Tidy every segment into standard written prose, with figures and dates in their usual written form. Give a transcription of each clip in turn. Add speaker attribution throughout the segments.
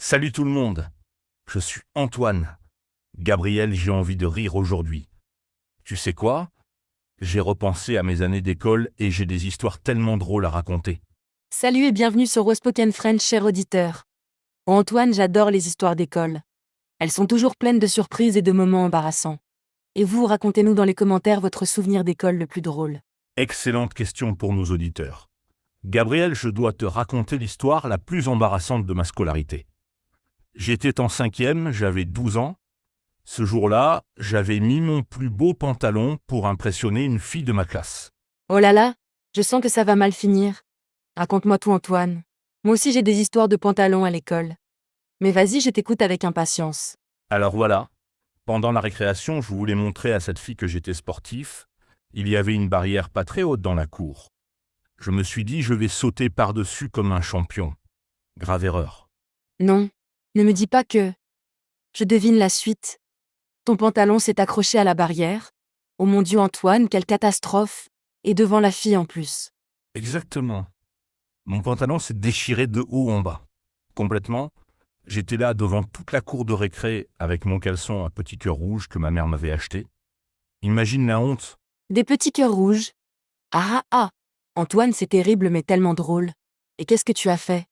Speaker 1: Salut tout le monde, je suis Antoine. Gabriel, j'ai envie de rire aujourd'hui. Tu sais quoi? J'ai repensé à mes années d'école et j'ai des histoires tellement drôles à raconter.
Speaker 2: Salut et bienvenue sur Spoken French, cher auditeur. Oh Antoine, j'adore les histoires d'école. Elles sont toujours pleines de surprises et de moments embarrassants. Et vous, racontez-nous dans les commentaires votre souvenir d'école le plus drôle.
Speaker 1: Excellente question pour nos auditeurs. Gabriel, je dois te raconter l'histoire la plus embarrassante de ma scolarité. J'étais en cinquième, j'avais 12 ans. Ce jour-là, j'avais mis mon plus beau pantalon pour impressionner une fille de ma classe.
Speaker 2: Oh là là, je sens que ça va mal finir. Raconte-moi tout Antoine. Moi aussi j'ai des histoires de pantalons à l'école. Mais vas-y, je t'écoute avec impatience.
Speaker 1: Alors voilà, pendant la récréation, je voulais montrer à cette fille que j'étais sportif. Il y avait une barrière pas très haute dans la cour. Je me suis dit, je vais sauter par-dessus comme un champion. Grave erreur.
Speaker 2: Non, ne me dis pas que... Je devine la suite. Ton pantalon s'est accroché à la barrière. Oh mon Dieu Antoine, quelle catastrophe. Et devant la fille en plus.
Speaker 1: Exactement. Mon pantalon s'est déchiré de haut en bas. Complètement. J'étais là devant toute la cour de récré avec mon caleçon à petit cœur rouge que ma mère m'avait acheté. Imagine la honte.
Speaker 2: Des petits cœurs rouges. Ah ah ah. Antoine, c'est terrible mais tellement drôle. Et qu'est-ce que tu as fait?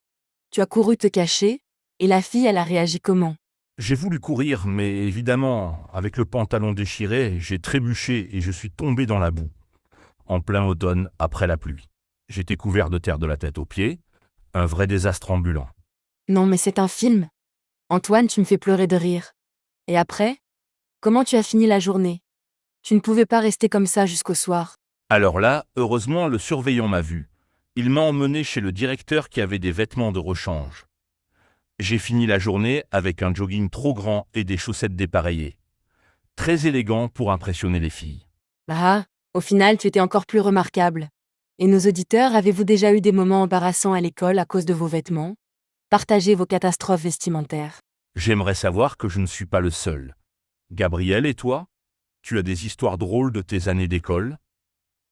Speaker 2: Tu as couru te cacher? Et la fille, elle a réagi comment?
Speaker 1: J'ai voulu courir, mais évidemment, avec le pantalon déchiré, j'ai trébuché et je suis tombé dans la boue. En plein automne, après la pluie. J'étais couvert de terre de la tête aux pieds. Un vrai désastre ambulant.
Speaker 2: Non mais c'est un film. Antoine, tu me fais pleurer de rire. Et après? Comment tu as fini la journée? Tu ne pouvais pas rester comme ça jusqu'au soir.
Speaker 1: Alors là, heureusement, le surveillant m'a vu. Il m'a emmené chez le directeur qui avait des vêtements de rechange. J'ai fini la journée avec un jogging trop grand et des chaussettes dépareillées. Très élégant pour impressionner les filles.
Speaker 2: Ah, au final, tu étais encore plus remarquable. Et nos auditeurs, avez-vous déjà eu des moments embarrassants à l'école à cause de vos vêtements? Partagez vos catastrophes vestimentaires.
Speaker 1: J'aimerais savoir que je ne suis pas le seul. Gabriel et toi? Tu as des histoires drôles de tes années d'école?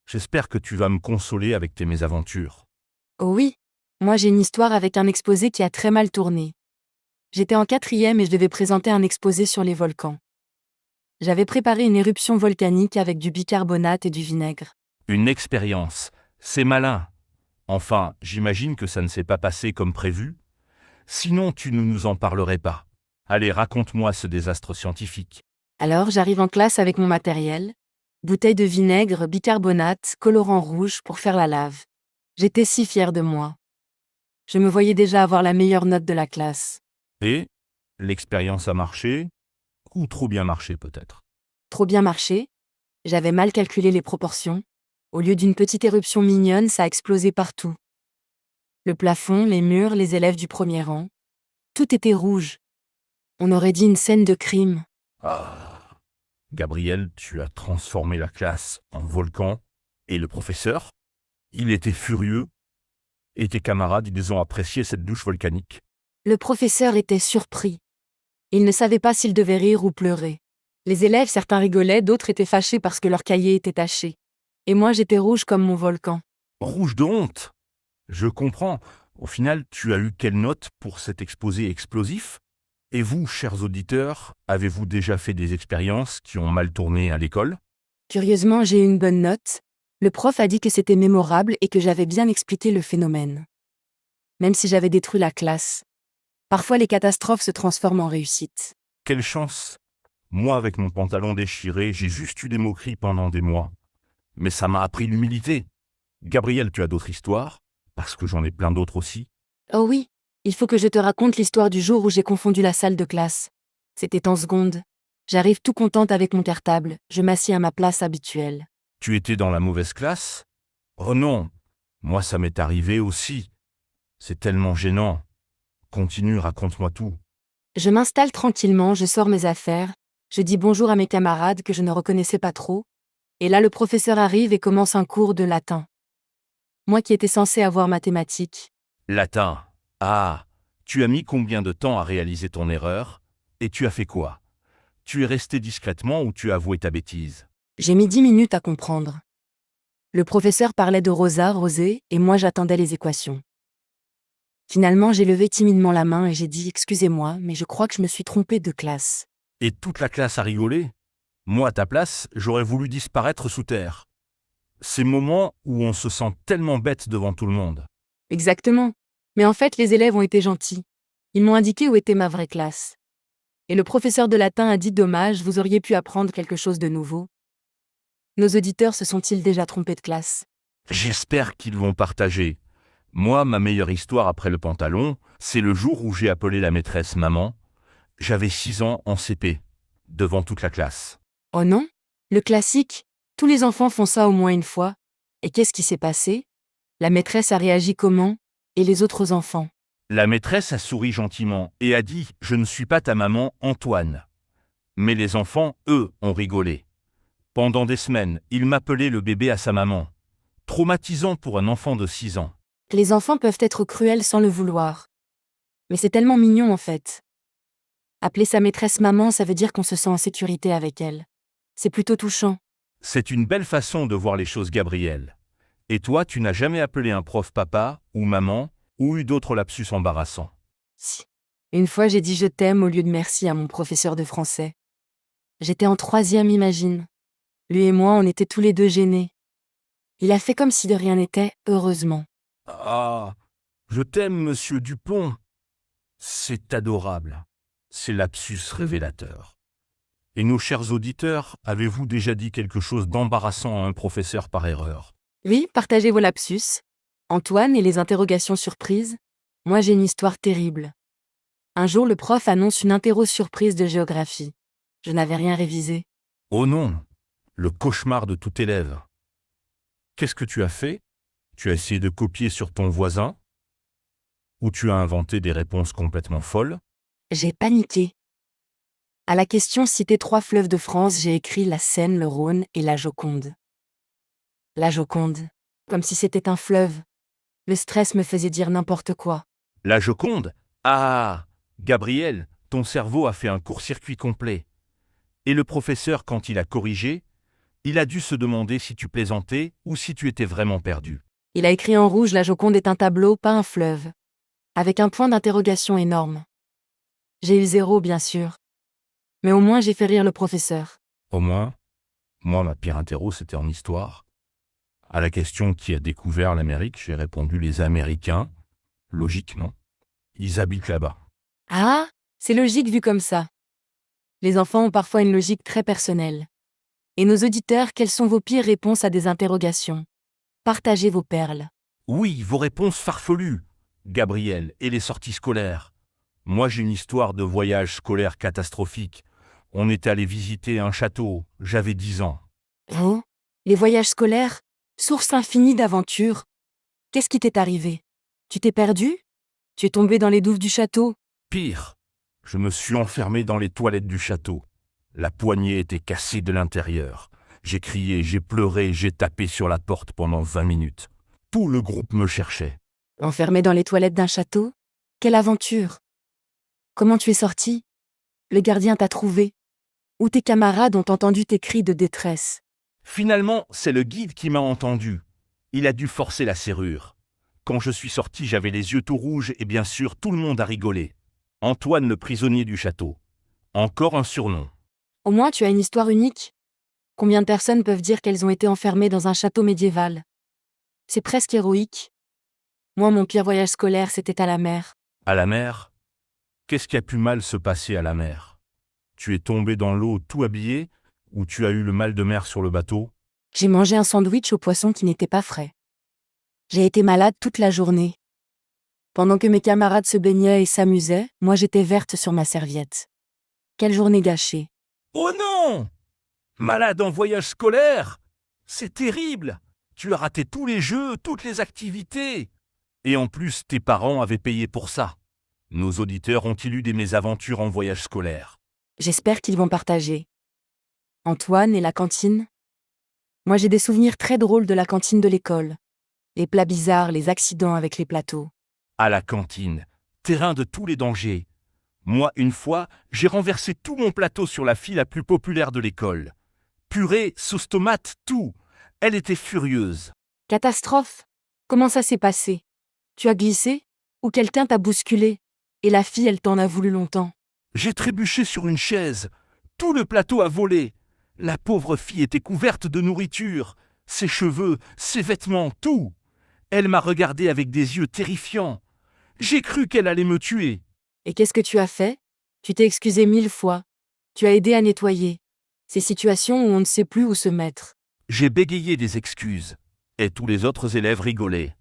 Speaker 1: J'espère que tu vas me consoler avec tes mésaventures.
Speaker 2: Oh oui, moi j'ai une histoire avec un exposé qui a très mal tourné. J'étais en quatrième et je devais présenter un exposé sur les volcans. J'avais préparé une éruption volcanique avec du bicarbonate et du vinaigre.
Speaker 1: Une expérience. C'est malin. Enfin, j'imagine que ça ne s'est pas passé comme prévu. Sinon, tu ne nous en parlerais pas. Allez, raconte-moi ce désastre scientifique.
Speaker 2: Alors j'arrive en classe avec mon matériel, bouteille de vinaigre, bicarbonate, colorant rouge pour faire la lave. J'étais si fière de moi. Je me voyais déjà avoir la meilleure note de la classe.
Speaker 1: Et l'expérience a marché? Ou trop bien marché peut-être?
Speaker 2: Trop bien marché, j'avais mal calculé les proportions. Au lieu d'une petite éruption mignonne, ça a explosé partout. Le plafond, les murs, les élèves du premier rang. Tout était rouge. On aurait dit une scène de crime.
Speaker 1: Ah, Gabriel, tu as transformé la classe en volcan. Et le professeur? Il était furieux. Et tes camarades, ils ont apprécié cette douche volcanique.
Speaker 2: Le professeur était surpris. Il ne savait pas s'il devait rire ou pleurer. Les élèves, certains rigolaient, d'autres étaient fâchés parce que leur cahier était taché. Et moi, j'étais rouge comme mon volcan.
Speaker 1: Rouge de honte. Je comprends. Au final, tu as eu quelle note pour cet exposé explosif? Et vous, chers auditeurs, avez-vous déjà fait des expériences qui ont mal tourné à l'école?
Speaker 2: Curieusement, j'ai eu une bonne note. Le prof a dit que c'était mémorable et que j'avais bien expliqué le phénomène. Même si j'avais détruit la classe. Parfois, les catastrophes se transforment en réussite.
Speaker 1: Quelle chance! Moi, avec mon pantalon déchiré, j'ai juste eu des moqueries pendant des mois. Mais ça m'a appris l'humilité. Gabriel, tu as d'autres histoires? Parce que j'en ai plein d'autres aussi.
Speaker 2: Oh oui, il faut que je te raconte l'histoire du jour où j'ai confondu la salle de classe. C'était en seconde. J'arrive tout contente avec mon cartable, je m'assieds à ma place habituelle.
Speaker 1: Tu étais dans la mauvaise classe? Oh non! Moi, ça m'est arrivé aussi. C'est tellement gênant. Continue, raconte-moi tout.
Speaker 2: Je m'installe tranquillement, je sors mes affaires, je dis bonjour à mes camarades que je ne reconnaissais pas trop, et là le professeur arrive et commence un cours de latin. Moi qui étais censée avoir mathématiques.
Speaker 1: Latin. Ah, tu as mis combien de temps à réaliser ton erreur? Et tu as fait quoi? Tu es resté discrètement ou tu as avoué ta bêtise?
Speaker 2: J'ai mis 10 minutes à comprendre. Le professeur parlait de Rosa, Rosé, et moi j'attendais les équations. Finalement, j'ai levé timidement la main et j'ai dit « Excusez-moi, mais je crois que je me suis trompée de classe. »
Speaker 1: Et toute la classe a rigolé. Moi, à ta place, j'aurais voulu disparaître sous terre. Ces moments où on se sent tellement bête devant tout le monde.
Speaker 2: Exactement. Mais en fait, les élèves ont été gentils. Ils m'ont indiqué où était ma vraie classe. Et le professeur de latin a dit « Dommage, vous auriez pu apprendre quelque chose de nouveau. » Nos auditeurs se sont-ils déjà trompés de classe?
Speaker 1: J'espère qu'ils vont partager. Moi, ma meilleure histoire après le pantalon, c'est le jour où j'ai appelé la maîtresse maman. J'avais 6 ans en CP, devant toute la classe.
Speaker 2: Oh non? Le classique? Tous les enfants font ça au moins une fois. Et qu'est-ce qui s'est passé? La maîtresse a réagi comment? Et les autres enfants?
Speaker 1: La maîtresse a souri gentiment et a dit « Je ne suis pas ta maman, Antoine ». Mais les enfants, eux, ont rigolé. Pendant des semaines, ils m'appelaient le bébé à sa maman. Traumatisant pour un enfant de 6 ans.
Speaker 2: Les enfants peuvent être cruels sans le vouloir. Mais c'est tellement mignon en fait. Appeler sa maîtresse maman, ça veut dire qu'on se sent en sécurité avec elle. C'est plutôt touchant.
Speaker 1: C'est une belle façon de voir les choses, Gabriel. Et toi, tu n'as jamais appelé un prof papa ou maman ou eu d'autres lapsus embarrassants?
Speaker 2: Si. Une fois, j'ai dit je t'aime au lieu de merci à mon professeur de français. J'étais en 3e, imagine. Lui et moi, on était tous les deux gênés. Il a fait comme si de rien n'était, heureusement.
Speaker 1: Ah, je t'aime, monsieur Dupont. C'est adorable. C'est lapsus révélateur. Et nos chers auditeurs, avez-vous déjà dit quelque chose d'embarrassant à un professeur par erreur?
Speaker 2: Oui, partagez vos lapsus. Antoine et les interrogations surprises. Moi, j'ai une histoire terrible. Un jour, le prof annonce une interro surprise de géographie. Je n'avais rien révisé.
Speaker 1: Oh non, le cauchemar de tout élève. Qu'est-ce que tu as fait? Tu as essayé de copier sur ton voisin? Ou tu as inventé des réponses complètement folles?
Speaker 2: J'ai paniqué. À la question citer 3 fleuves de France, j'ai écrit la Seine, le Rhône et la Joconde. La Joconde. Comme si c'était un fleuve. Le stress me faisait dire n'importe quoi.
Speaker 1: La Joconde? Ah, Gabriel, ton cerveau a fait un court-circuit complet. Et le professeur, quand il a corrigé, il a dû se demander si tu plaisantais ou si tu étais vraiment perdu.
Speaker 2: Il a écrit en rouge la Joconde est un tableau, pas un fleuve. Avec un point d'interrogation énorme. J'ai eu 0, bien sûr. Mais au moins j'ai fait rire le professeur.
Speaker 1: Au moins, moi, ma pire interro, c'était en histoire. À la question qui a découvert l'Amérique, j'ai répondu les Américains. Logique, non? Ils habitent là-bas.
Speaker 2: Ah, c'est logique vu comme ça. Les enfants ont parfois une logique très personnelle. Et nos auditeurs, quelles sont vos pires réponses à des interrogations? Partagez vos perles.
Speaker 1: Oui, vos réponses farfelues, Gabriel, et les sorties scolaires. Moi, j'ai une histoire de voyage scolaire catastrophique. On est allé visiter un château, j'avais 10 ans.
Speaker 2: Oh, les voyages scolaires? Source infinie d'aventures. Qu'est-ce qui t'est arrivé? Tu t'es perdu? Tu es tombé dans les douves du château?
Speaker 1: Pire, je me suis enfermé dans les toilettes du château. La poignée était cassée de l'intérieur. J'ai crié, j'ai pleuré, j'ai tapé sur la porte pendant 20 minutes. Tout le groupe me cherchait.
Speaker 2: Enfermé dans les toilettes d'un château? Quelle aventure! Comment tu es sorti? Le gardien t'a trouvé? Ou tes camarades ont entendu tes cris de détresse?
Speaker 1: Finalement, c'est le guide qui m'a entendu. Il a dû forcer la serrure. Quand je suis sorti, j'avais les yeux tout rouges et bien sûr, tout le monde a rigolé. Antoine le prisonnier du château. Encore un surnom.
Speaker 2: Au moins tu as une histoire unique. Combien de personnes peuvent dire qu'elles ont été enfermées dans un château médiéval? C'est presque héroïque. Moi, mon pire voyage scolaire, c'était à la mer.
Speaker 1: À la mer? Qu'est-ce qui a pu mal se passer à la mer? Tu es tombé dans l'eau tout habillé ou tu as eu le mal de mer sur le bateau?
Speaker 2: J'ai mangé un sandwich au poisson qui n'était pas frais. J'ai été malade toute la journée. Pendant que mes camarades se baignaient et s'amusaient, moi j'étais verte sur ma serviette. Quelle journée gâchée.
Speaker 1: Oh non! Malade en voyage scolaire? C'est terrible! Tu as raté tous les jeux, toutes les activités. Et en plus, tes parents avaient payé pour ça. Nos auditeurs ont-ils eu des mésaventures en voyage scolaire?
Speaker 2: J'espère qu'ils vont partager. Antoine et la cantine? Moi j'ai des souvenirs très drôles de la cantine de l'école. Les plats bizarres, les accidents avec les plateaux.
Speaker 1: À la cantine, terrain de tous les dangers. Moi, une fois, j'ai renversé tout mon plateau sur la fille la plus populaire de l'école. Purée, sauce tomate, tout. Elle était furieuse.
Speaker 2: Catastrophe? Comment ça s'est passé? Tu as glissé? Ou quelqu'un t'a bousculé. Et la fille, elle t'en a voulu longtemps.
Speaker 1: J'ai trébuché sur une chaise. Tout le plateau a volé. La pauvre fille était couverte de nourriture. Ses cheveux, ses vêtements, tout. Elle m'a regardé avec des yeux terrifiants. J'ai cru qu'elle allait me tuer.
Speaker 2: Et qu'est-ce que tu as fait? Tu t'es excusé 1000 fois. Tu as aidé à nettoyer. Ces situations où on ne sait plus où se mettre.
Speaker 1: J'ai bégayé des excuses. Et tous les autres élèves rigolaient.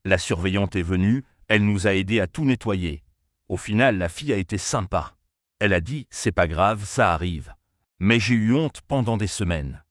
Speaker 1: La surveillante est venue, elle nous a aidés à tout nettoyer. Au final, la fille a été sympa. Elle a dit « c'est pas grave, ça arrive ». Mais j'ai eu honte pendant des semaines.